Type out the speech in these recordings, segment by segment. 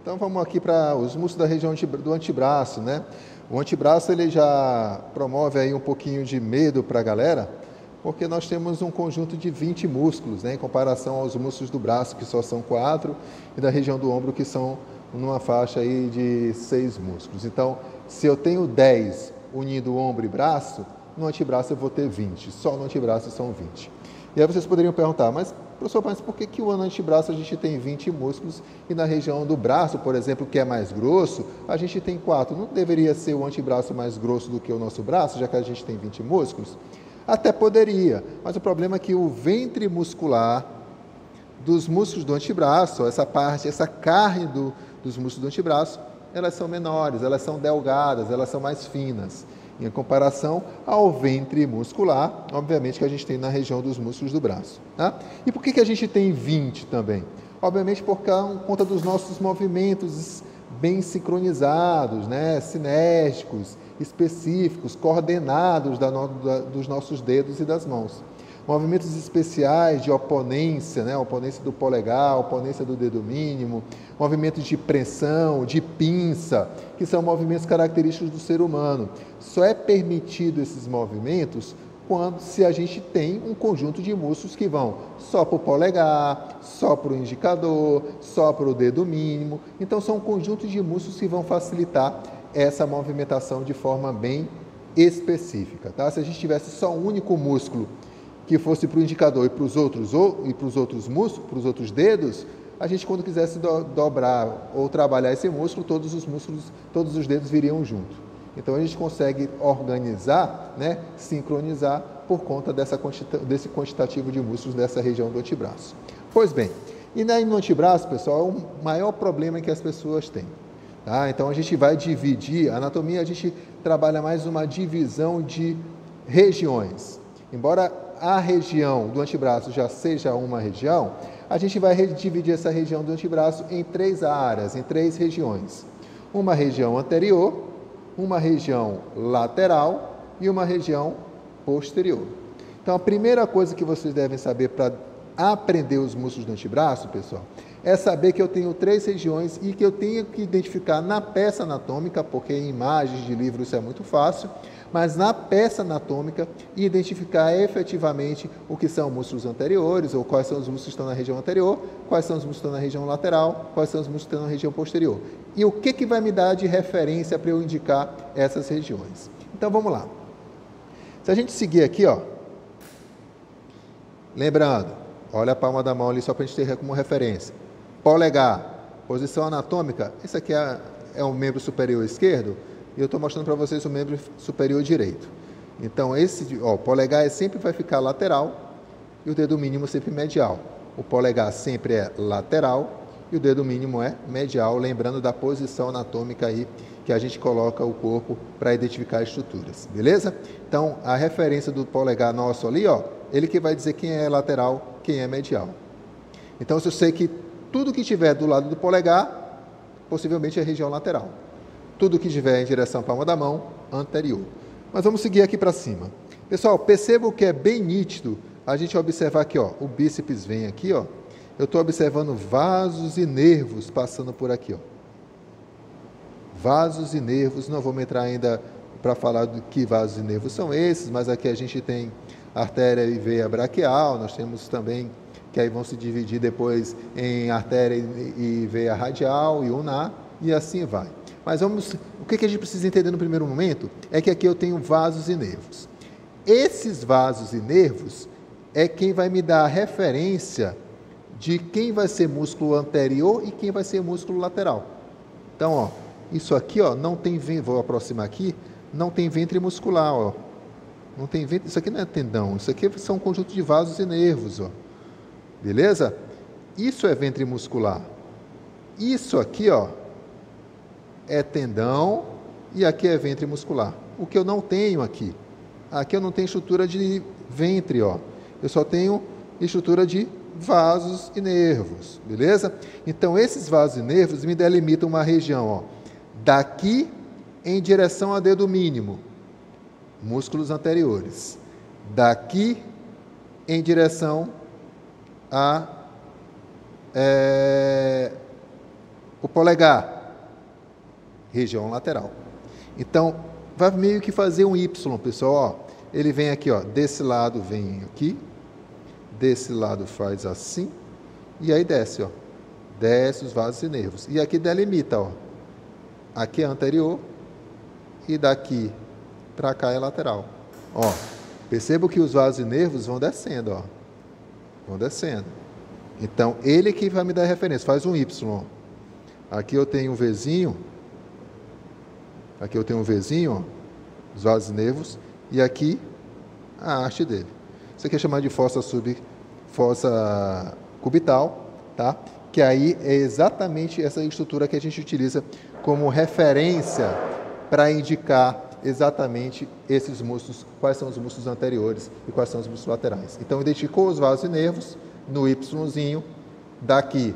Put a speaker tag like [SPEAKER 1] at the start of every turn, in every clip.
[SPEAKER 1] Então vamos aqui para os músculos da região do antebraço, né? O antebraço ele já promove aí um pouquinho de medo para a galera, porque nós temos um conjunto de 20 músculos, né? Em comparação aos músculos do braço, que só são 4, e da região do ombro, que são numa faixa aí de 6 músculos. Então, se eu tenho 10 unindo ombro e braço, no antebraço eu vou ter 20, só no antebraço são 20. E aí vocês poderiam perguntar, mas professor, mas por que no antebraço a gente tem 20 músculos e na região do braço, por exemplo, que é mais grosso, a gente tem 4? Não deveria ser o antebraço mais grosso do que o nosso braço, já que a gente tem 20 músculos? Até poderia, mas o problema é que o ventre muscular dos músculos do antebraço, essa parte, essa carne dos músculos do antebraço, elas são menores, elas são delgadas, elas são mais finas, em comparação ao ventre muscular, obviamente, que a gente tem na região dos músculos do braço. Tá? E por que a gente tem 20 também? Obviamente por conta dos nossos movimentos bem sincronizados, né? Sinérgicos, específicos, coordenados dos nossos dedos e das mãos. Movimentos especiais de oponência, né? Oponência do polegar, oponência do dedo mínimo, movimentos de pressão, de pinça, que são movimentos característicos do ser humano. Só é permitido esses movimentos se a gente tem um conjunto de músculos que vão só para o polegar, só para o indicador, só para o dedo mínimo. Então, são um conjunto de músculos que vão facilitar essa movimentação de forma bem específica. Tá? Se a gente tivesse só um único músculo que fosse para o indicador e para os outros músculos, para os outros dedos, a gente, quando quisesse dobrar ou trabalhar esse músculo, todos os dedos viriam junto. Então a gente consegue organizar, né, sincronizar por conta desse quantitativo de músculos dessa região do antebraço. Pois bem, e no antebraço, pessoal, é o maior problema que as pessoas têm. Tá? Então a gente vai dividir, a anatomia a gente trabalha mais uma divisão de regiões. Embora a região do antebraço já seja uma região, a gente vai dividir essa região do antebraço em 3 áreas, em 3 regiões. Uma região anterior, uma região lateral e uma região posterior. Então, a primeira coisa que vocês devem saber para aprender os músculos do antebraço, pessoal, é saber que eu tenho 3 regiões e que eu tenho que identificar na peça anatômica, porque em imagens de livro isso é muito fácil, mas na peça anatômica identificar efetivamente o que são músculos anteriores, ou quais são os músculos que estão na região anterior, quais são os músculos que estão na região lateral, quais são os músculos que estão na região posterior. E o que vai me dar de referência para eu indicar essas regiões? Então vamos lá. Se a gente seguir aqui, ó, lembrando, olha a palma da mão ali só para a gente ter como referência. Polegar, posição anatômica, esse aqui é o membro superior esquerdo, e eu estou mostrando para vocês o membro superior direito. Então, o polegar sempre vai ficar lateral e o dedo mínimo sempre medial. O polegar sempre é lateral e o dedo mínimo é medial, lembrando da posição anatômica aí que a gente coloca o corpo para identificar estruturas, beleza? Então, a referência do polegar nosso ali, ó, ele que vai dizer quem é lateral, quem é medial. Então, se eu sei que tudo que estiver do lado do polegar, possivelmente é região lateral. Tudo que estiver em direção à palma da mão, anterior. Mas vamos seguir aqui para cima. Pessoal, percebam que é bem nítido a gente observar aqui, ó, o bíceps vem aqui, ó. Eu estou observando vasos e nervos passando por aqui, ó. Vasos e nervos, não vamos entrar ainda para falar do que vasos e nervos são esses, mas aqui a gente tem artéria e veia braquial, nós temos também, que aí vão se dividir depois em artéria e veia radial e ulnar, e assim vai. Mas o que a gente precisa entender no primeiro momento é que aqui eu tenho vasos e nervos. Esses vasos e nervos é quem vai me dar a referência de quem vai ser músculo anterior e quem vai ser músculo lateral. Então, ó, isso aqui, ó, não tem, vou aproximar aqui, não tem ventre muscular, ó. Não tem ventre, isso aqui não é tendão, isso aqui são um conjunto de vasos e nervos, ó. Beleza? Isso é ventre muscular. Isso aqui, ó, é tendão e aqui é ventre muscular. O que eu não tenho aqui? Aqui eu não tenho estrutura de ventre, ó. Eu só tenho estrutura de vasos e nervos, beleza? Então, esses vasos e nervos me delimitam uma região, ó, daqui em direção ao dedo mínimo, músculos anteriores. Daqui em direção O polegar, região lateral. Então, vai meio que fazer um Y, pessoal. Ó, ele vem aqui, ó, desse lado vem aqui, desse lado faz assim, e aí desce, ó. Desce os vasos e nervos. E aqui delimita, ó. Aqui é anterior e daqui para cá é lateral. Ó, perceba que os vasos e nervos vão descendo, ó. Vão descendo. Então, ele que vai me dar referência, faz um Y, ó. Aqui eu tenho um Vzinho, aqui eu tenho um Vzinho, ó, os vasos e nervos, e aqui a haste dele. Isso aqui é chamado de fossa cubital, tá? Que aí é exatamente essa estrutura que a gente utiliza como referência para indicar exatamente esses músculos, quais são os músculos anteriores e quais são os músculos laterais. Então, identificou os vasos e nervos no Yzinho, daqui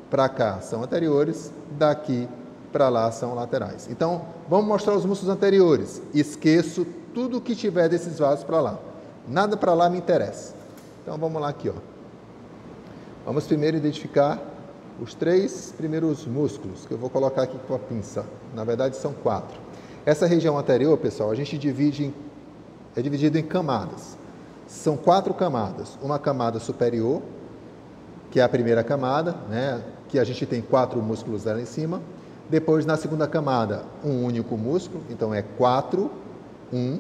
[SPEAKER 1] para cá são anteriores, daqui para lá são laterais. Então, vamos mostrar os músculos anteriores. Esqueço tudo que tiver desses vasos para lá. Nada para lá me interessa. Então, vamos lá aqui, ó. Vamos primeiro identificar os 3 primeiros músculos, que eu vou colocar aqui com a pinça. Na verdade, são 4. Essa região anterior, pessoal, a gente é dividido em camadas. São 4 camadas. Uma camada superior, que é a primeira camada, né, que a gente tem 4 músculos lá em cima. Depois, na segunda camada, um único músculo. Então, é 4, 1,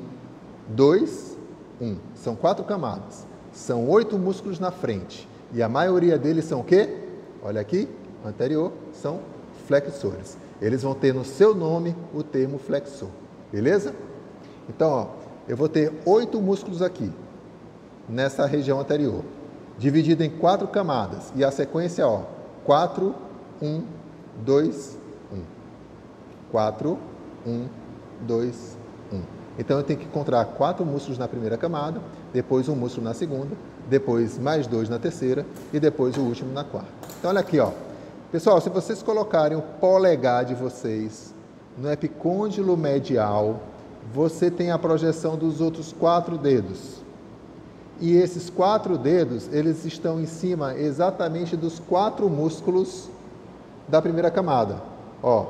[SPEAKER 1] 2, 1. São 4 camadas. São 8 músculos na frente. E a maioria deles são o quê? Olha aqui, anterior, são flexores. Eles vão ter no seu nome o termo flexor. Beleza? Então, ó, eu vou ter 8 músculos aqui, nessa região anterior, dividido em 4 camadas. E a sequência, ó, 4, 1, 2, 1. 4, 1, 2, 1. Então, eu tenho que encontrar 4 músculos na primeira camada, depois um músculo na segunda, depois mais 2 na terceira e depois o último na quarta. Então, olha aqui, ó. Pessoal, se vocês colocarem o polegar de vocês no epicôndilo medial, você tem a projeção dos outros 4 dedos. E esses 4 dedos, eles estão em cima exatamente dos 4 músculos da primeira camada. Ó,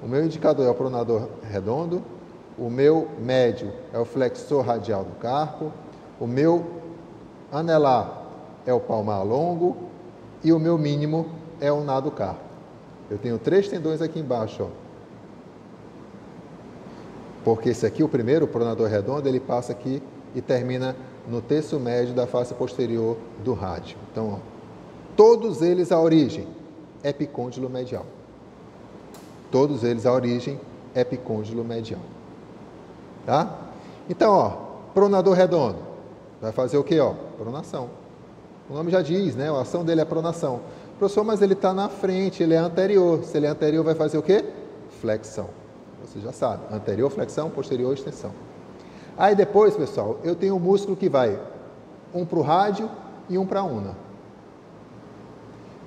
[SPEAKER 1] o meu indicador é o pronador redondo, o meu médio é o flexor radial do carpo, o meu anelar é o palmar longo e o meu mínimo é o nado carpo. Eu tenho 3 tendões aqui embaixo, ó. Porque esse aqui, o primeiro, o pronador redondo, ele passa aqui e termina no terço médio da face posterior do rádio. Então, ó, todos eles a origem epicôndilo medial. Todos eles a origem epicôndilo medial. Tá? Então, ó, pronador redondo vai fazer o quê? Ó, pronação. O nome já diz, né? A ação dele é pronação. Professor, mas ele está na frente, ele é anterior. Se ele é anterior, vai fazer o quê? Flexão. Você já sabe. Anterior, flexão, posterior, extensão. Aí depois, pessoal, eu tenho um músculo que vai um para o rádio e um para a una.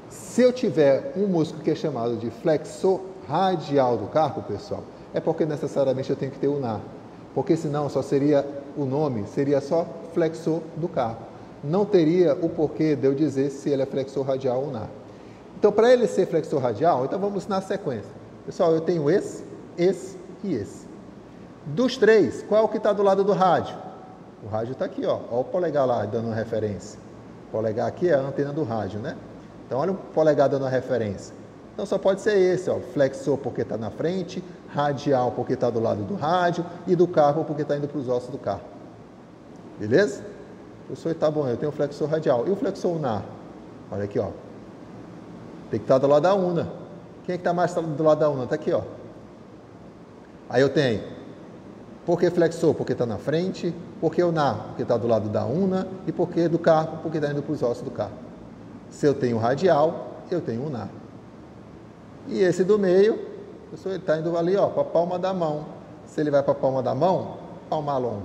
[SPEAKER 1] Se eu tiver um músculo que é chamado de flexor radial do carpo, pessoal, é porque necessariamente eu tenho que ter unar. Porque senão só seria, o nome seria só flexor do carpo. Não teria o porquê de eu dizer se ele é flexor radial ou não. Então, para ele ser flexor radial, então vamos na sequência. Pessoal, eu tenho esse e esse. Dos 3, qual é o que está do lado do rádio? O rádio está aqui, ó. Olha o polegar lá dando referência. O polegar aqui é a antena do rádio, né? Então, olha o polegar dando a referência. Então, só pode ser esse, ó. Flexor porque está na frente, radial porque está do lado do rádio e do carpo porque está indo para os ossos do carpo. Beleza? Professor, tá bom, eu tenho o flexor radial. E o flexor unar? Olha aqui, ó. Tem que estar do lado da una. Quem é que está mais do lado da una? Está aqui, ó. Aí eu tenho, por que flexor? Porque está na frente. Por que unar? Porque está do lado da una. E por que do carpo? Porque está indo para os ossos do carpo. Se eu tenho radial, eu tenho unar. E esse do meio, professor, ele está indo ali, ó, para a palma da mão. Se ele vai para a palma da mão, palmar longo.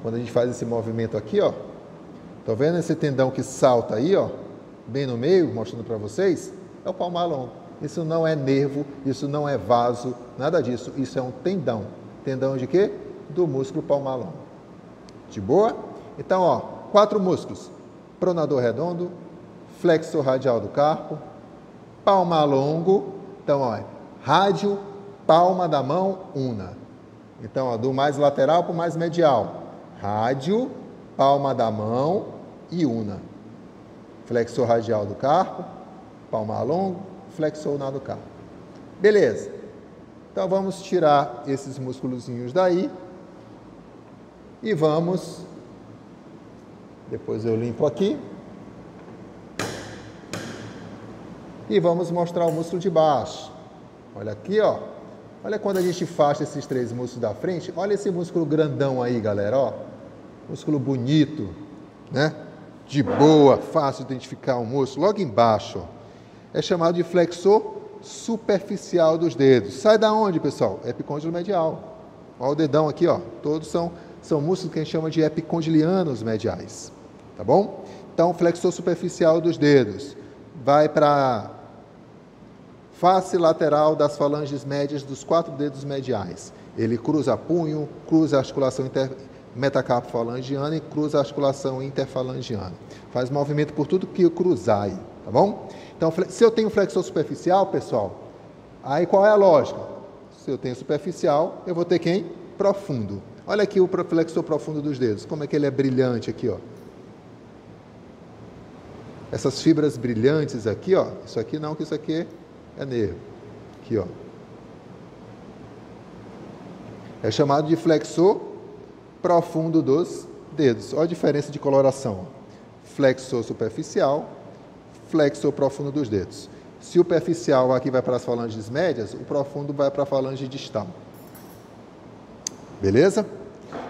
[SPEAKER 1] Quando a gente faz esse movimento aqui, ó, tá vendo esse tendão que salta aí, ó, bem no meio, mostrando para vocês, é o palmar longo. Isso não é nervo, isso não é vaso, nada disso. Isso é um tendão. Tendão de quê? Do músculo palmar longo. De boa? Então, ó, 4 músculos. Pronador redondo, flexor radial do carpo, palmar longo. Então, ó, rádio, palma da mão, una. Então, ó, do mais lateral para o mais medial. Rádio, palma da mão e una. Flexor radial do carpo, palmar longo, flexor unar do carpo. Beleza. Então, vamos tirar esses músculozinhos daí. E vamos... Depois eu limpo aqui. E vamos mostrar o músculo de baixo. Olha aqui, ó. Olha quando a gente faz esses três músculos da frente. Olha esse músculo grandão aí, galera, ó. Músculo bonito, né? De boa, fácil de identificar o músculo. Logo embaixo, ó. É chamado de flexor superficial dos dedos. Sai da onde, pessoal? Epicôndilo medial. Olha o dedão aqui, ó. Todos são músculos que a gente chama de epicondilianos mediais. Tá bom? Então, flexor superficial dos dedos. Vai para face lateral das falanges médias dos 4 dedos mediais. Ele cruza punho, cruza a articulação metacarpofalangiana e cruza a articulação interfalangiana. Faz movimento por tudo que cruzar aí, tá bom? Então, se eu tenho flexor superficial, pessoal, aí qual é a lógica? Se eu tenho superficial, eu vou ter quem? Profundo. Olha aqui o flexor profundo dos dedos, como é que ele é brilhante aqui, ó. Essas fibras brilhantes aqui, ó, isso aqui não, que isso aqui é nervo. Aqui, ó. É chamado de flexor profundo dos dedos. Olha a diferença de coloração. Flexor superficial, flexor profundo dos dedos. Se o superficial aqui vai para as falanges médias, o profundo vai para a falange distal. Beleza?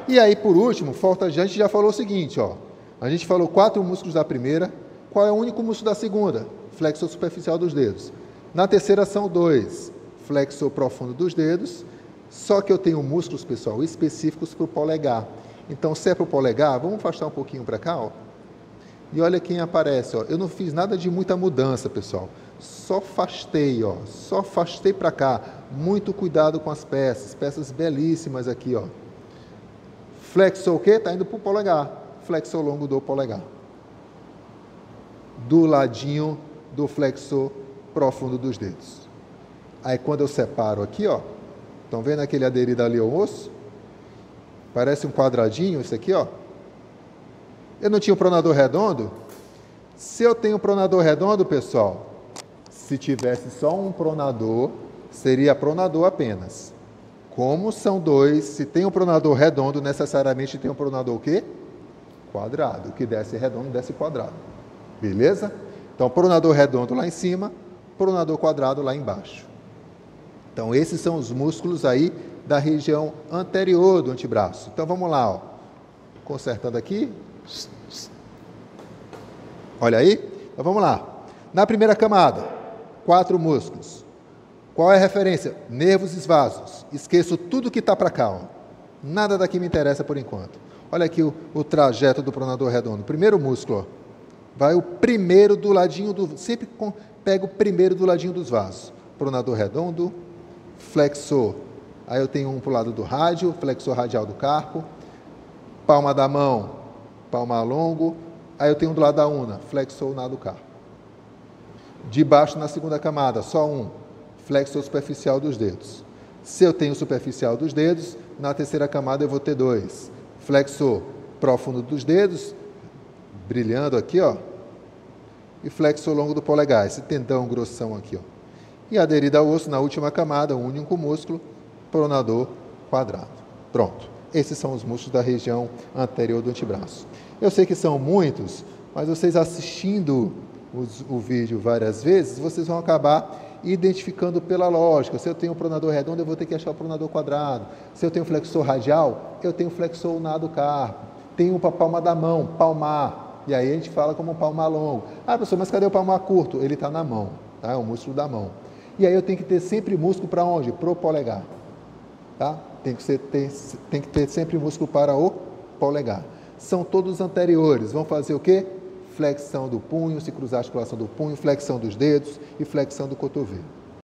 [SPEAKER 1] E aí, por último, a gente já falou o seguinte, ó. A gente falou 4 músculos da primeira. Qual é o único músculo da segunda? Flexor superficial dos dedos. Na terceira são 2. Flexor profundo dos dedos. Só que eu tenho músculos, pessoal, específicos para o polegar. Então, se é para o polegar, vamos afastar um pouquinho para cá, ó. E olha quem aparece, ó. Eu não fiz nada de muita mudança, pessoal. Só afastei, ó. Só afastei para cá. Muito cuidado com as peças. Peças belíssimas aqui, ó. Flexor o quê? Está indo para o polegar. Flexor longo do polegar. Do ladinho do flexor profundo dos dedos. Aí quando eu separo aqui, ó, estão vendo aquele aderido ali ao osso? Parece um quadradinho, isso aqui, ó. Eu não tinha um pronador redondo? Se eu tenho um pronador redondo, pessoal, se tivesse só um pronador, seria pronador apenas. Como são 2, se tem um pronador redondo, necessariamente tem um pronador o quê? Quadrado. O que desce redondo, desce quadrado. Beleza? Então, pronador redondo lá em cima, pronador quadrado lá embaixo. Então, esses são os músculos aí da região anterior do antebraço. Então, vamos lá, ó. Consertando aqui. Olha aí. Então, vamos lá. Na primeira camada, 4 músculos. Qual é a referência? Nervos e vasos. Esqueço tudo que está para cá, ó. Nada daqui me interessa por enquanto. Olha aqui o trajeto do pronador redondo. Primeiro músculo, ó. Vai o primeiro do ladinho do... Sempre pego o primeiro do ladinho dos vasos. Pronador redondo, flexor. Aí eu tenho um para o lado do rádio, flexor radial do carpo. Palma da mão, palmar longo. Aí eu tenho do lado da una, flexor unar do carpo. De baixo na segunda camada, só um. Flexor superficial dos dedos. Se eu tenho superficial dos dedos, na terceira camada eu vou ter 2. Flexor profundo dos dedos, brilhando aqui, ó. E flexor longo do polegar, esse tendão grossão aqui, ó. E aderido ao osso na última camada, um único músculo, pronador quadrado. Pronto. Esses são os músculos da região anterior do antebraço. Eu sei que são muitos, mas vocês assistindo o vídeo várias vezes, vocês vão acabar identificando pela lógica. Se eu tenho um pronador redondo, eu vou ter que achar o pronador quadrado. Se eu tenho flexor radial, eu tenho flexor unar do carpo. Tenho para a palma da mão, palmar. E aí a gente fala como um palmar longo. Ah, professor, mas cadê o palmar curto? Ele está na mão, tá? É o músculo da mão. E aí eu tenho que ter sempre músculo para onde? Para o polegar. Tá? Tem que ter sempre músculo para o polegar. São todos anteriores. Vão fazer o quê? Flexão do punho, se cruzar a articulação do punho, flexão dos dedos e flexão do cotovelo.